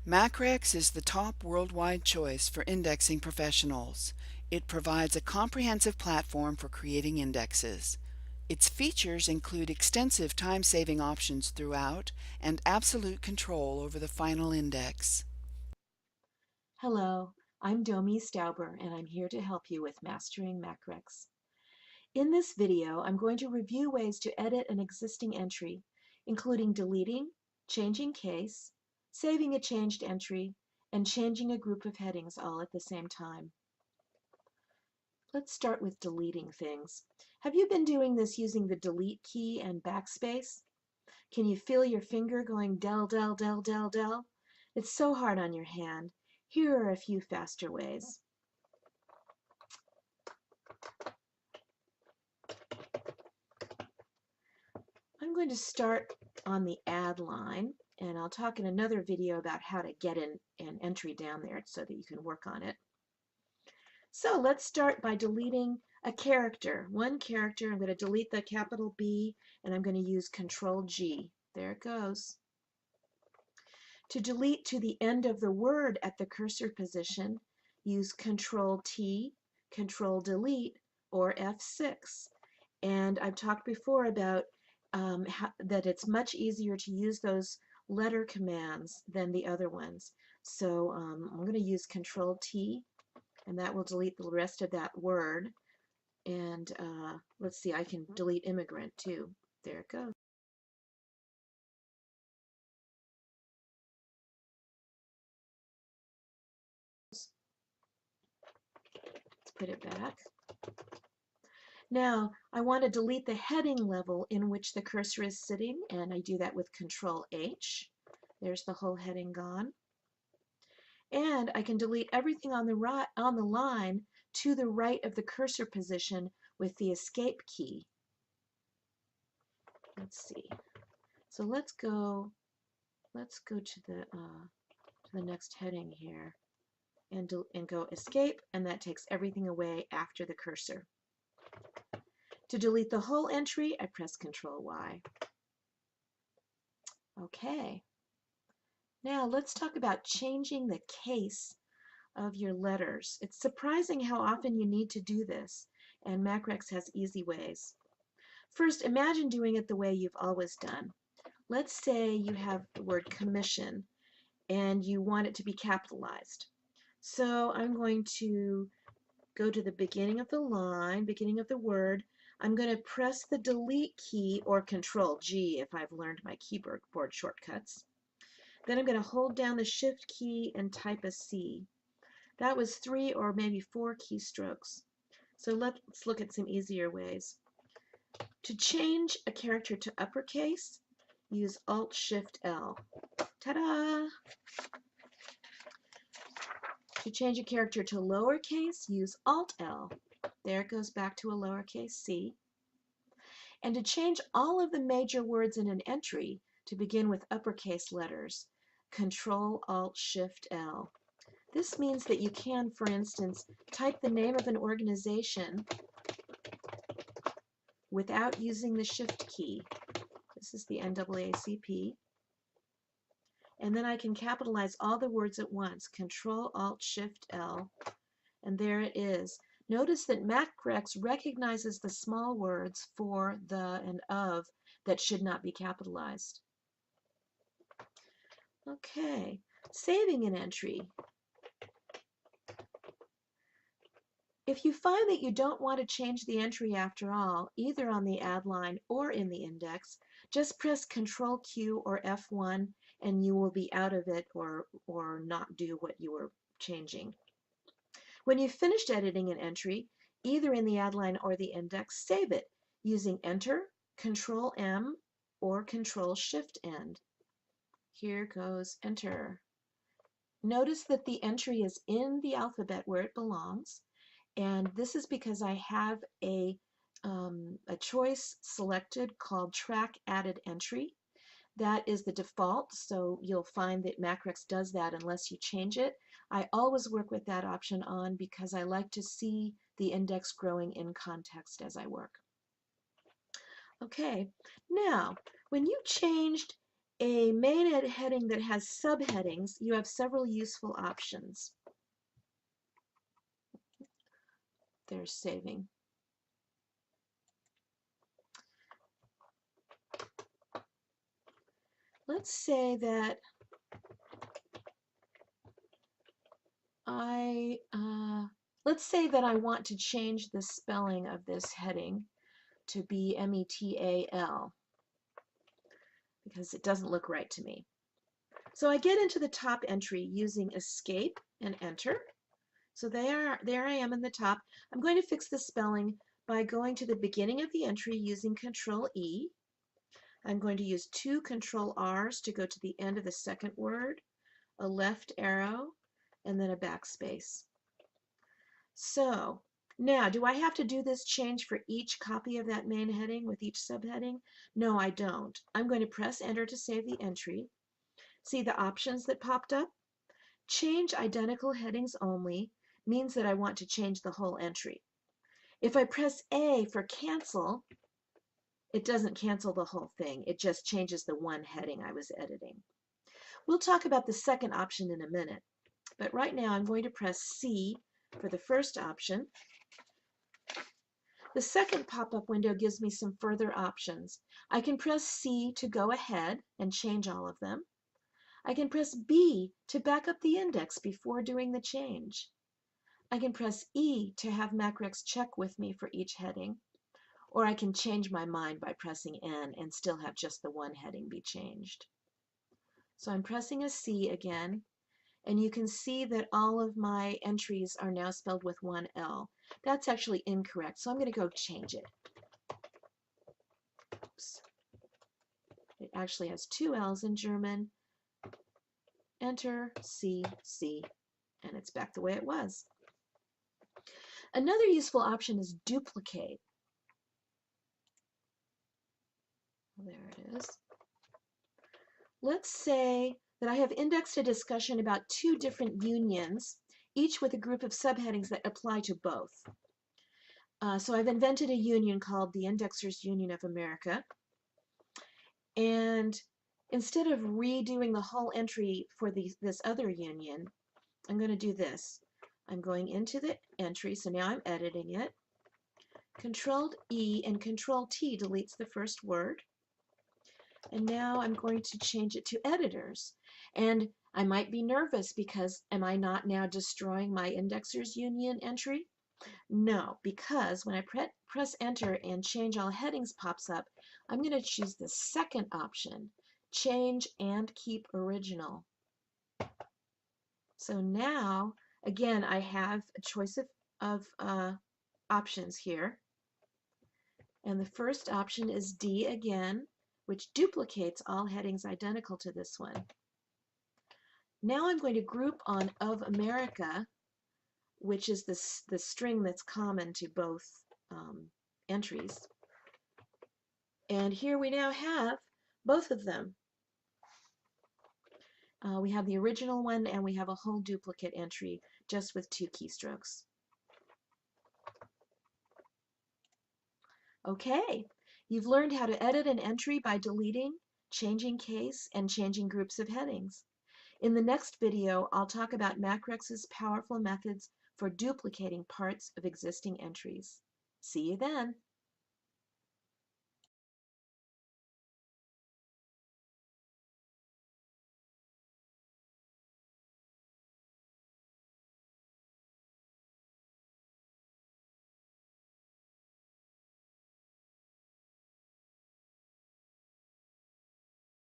Macrex is the top worldwide choice for indexing professionals. It provides a comprehensive platform for creating indexes. Its features include extensive time-saving options throughout and absolute control over the final index. Hello, I'm Mi Stauber and I'm here to help you with Mastering Macrex. In this video, I'm going to review ways to edit an existing entry, including deleting, changing case, saving a changed entry, and changing a group of headings all at the same time. Let's start with deleting things. Have you been doing this using the delete key and backspace? Can you feel your finger going del, del, del, del, del? It's so hard on your hand. Here are a few faster ways. I'm going to start on the add line, and I'll talk in another video about how to get an entry down there so that you can work on it. So let's start by deleting a character. One character, I'm going to delete the capital B, and I'm going to use Control G. There it goes. To delete to the end of the word at the cursor position, use Control T, Control Delete, or F6. And I've talked before about that it's much easier to use those letter commands than the other ones. So I'm going to use Control T, and that will delete the rest of that word. And let's see, I can delete immigrant too. There it goes. Let's put it back. Now, I want to delete the heading level in which the cursor is sitting, and I do that with Control H. There's the whole heading gone. And I can delete everything on the line to the right of the cursor position with the Escape key. Let's see. So let's go to the next heading here, and go Escape, and that takes everything away after the cursor. To delete the whole entry, I press Control Y. Okay. Now let's talk about changing the case of your letters. It's surprising how often you need to do this, and Macrex has easy ways. First, imagine doing it the way you've always done. Let's say you have the word commission and you want it to be capitalized. So I'm going to go to the beginning of the line, beginning of the word. I'm going to press the delete key or Control G if I've learned my keyboard shortcuts. Then I'm going to hold down the Shift key and type a C. That was 3 or maybe 4 keystrokes. So let's look at some easier ways. To change a character to uppercase, use Alt-Shift-L. Ta-da! To change a character to lowercase, use Alt-L. There it goes back to a lowercase c. And to change all of the major words in an entry to begin with uppercase letters, Control-Alt-Shift-L. This means that you can, for instance, type the name of an organization without using the Shift key. This is the NAACP. And then I can capitalize all the words at once, Control-Alt-Shift-L, and there it is. Notice that Macrex recognizes the small words for, the, and of that should not be capitalized. Okay, saving an entry. If you find that you don't want to change the entry after all, either on the add line or in the index, just press Control Q or F1 and you will be out of it or not do what you were changing. When you've finished editing an entry, either in the add line or the index, save it using Enter, Control M, or Control Shift End. Here goes Enter. Notice that the entry is in the alphabet where it belongs. And this is because I have a choice selected called Track Added Entry. That is the default, so you'll find that Macrex does that unless you change it. I always work with that option on because I like to see the index growing in context as I work. Okay, now when you changed a main heading that has subheadings, you have several useful options. There's saving. Let's say that I want to change the spelling of this heading to be METAL because it doesn't look right to me. So I get into the top entry using escape and enter. So there I am in the top. I'm going to fix the spelling by going to the beginning of the entry using Control E. I'm going to use 2 Control R's to go to the end of the second word, a left arrow, and then a backspace. So now, do I have to do this change for each copy of that main heading with each subheading? No, I don't. I'm going to press enter to save the entry. See the options that popped up? Change identical headings only means that I want to change the whole entry. If I press A for cancel, it doesn't cancel the whole thing. It just changes the one heading I was editing. We'll talk about the second option in a minute, but right now I'm going to press C for the first option. The second pop-up window gives me some further options. I can press C to go ahead and change all of them. I can press B to back up the index before doing the change. I can press E to have Macrex check with me for each heading, or I can change my mind by pressing N and still have just the one heading be changed. So I'm pressing a C again, and you can see that all of my entries are now spelled with one L. That's actually incorrect, so I'm going to go change it. Oops. It actually has 2 L's in German. Enter, C, C, and it's back the way it was. Another useful option is duplicate. There it is. Let's say that I have indexed a discussion about 2 different unions, each with a group of subheadings that apply to both. So I've invented a union called the Indexers Union of America. And instead of redoing the whole entry for this other union, I'm going to do this. I'm going into the entry, so now I'm editing it. Control E and Control T deletes the first word. And now I'm going to change it to editors. And I might be nervous because am I not now destroying my Indexers Union entry? No, because when I press enter and change all headings pops up, I'm going to choose the second option, change and keep original. So now, again, I have a choice of options here. And the first option is D again, which duplicates all headings identical to this one. Now I'm going to group on of America, which is the string that's common to both entries. And here we now have both of them. We have the original one and we have a whole duplicate entry just with 2 keystrokes. Okay, you've learned how to edit an entry by deleting, changing case, and changing groups of headings. In the next video, I'll talk about Macrex's powerful methods for duplicating parts of existing entries. See you then.